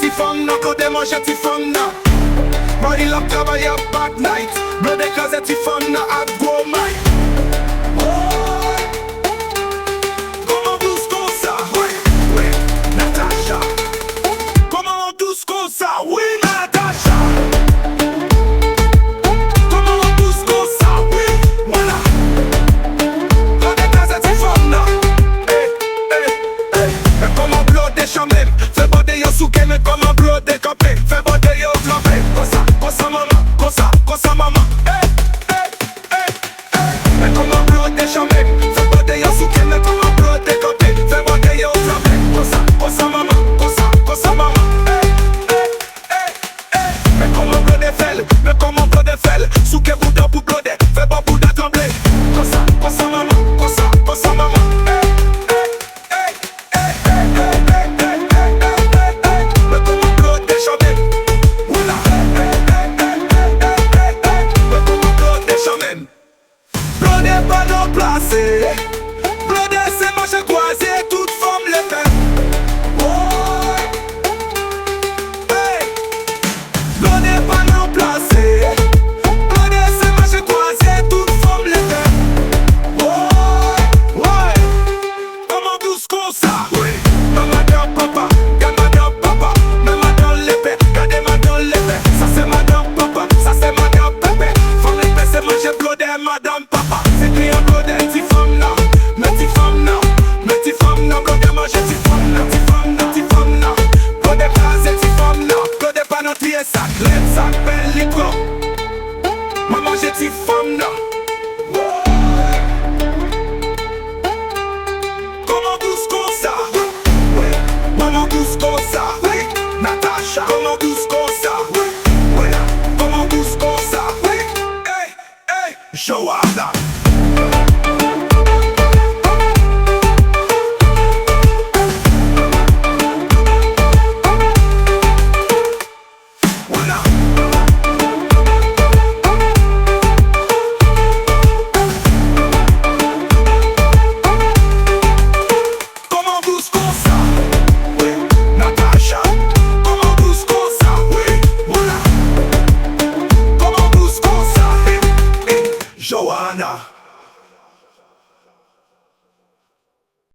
ti fonna, code mangia ti fonna. Mari la travailler bad night. Brode case ti fonna a go mai. Comment vous scosa? Oui, Natasha. Comment vous scosa? Oui, Natasha. Comment vous scosa? Oui, voilà. Brode case ti fonna. Comment blode chamem? Fais bode yo souke mais comment blode campé? Fais bode yo flambé. Cosa mama, cosa mama. Mais comment blode chamem? Fais bode yo souke mais comment blode campé? Fais bode yo flambé. Cosa mama, cosa mama. Mais comment blode fel? Mais comment blode fel? Souke bouda pour blode, fais pas bouda trembler. Cosa mama, cosa mama. Blode pas non placé.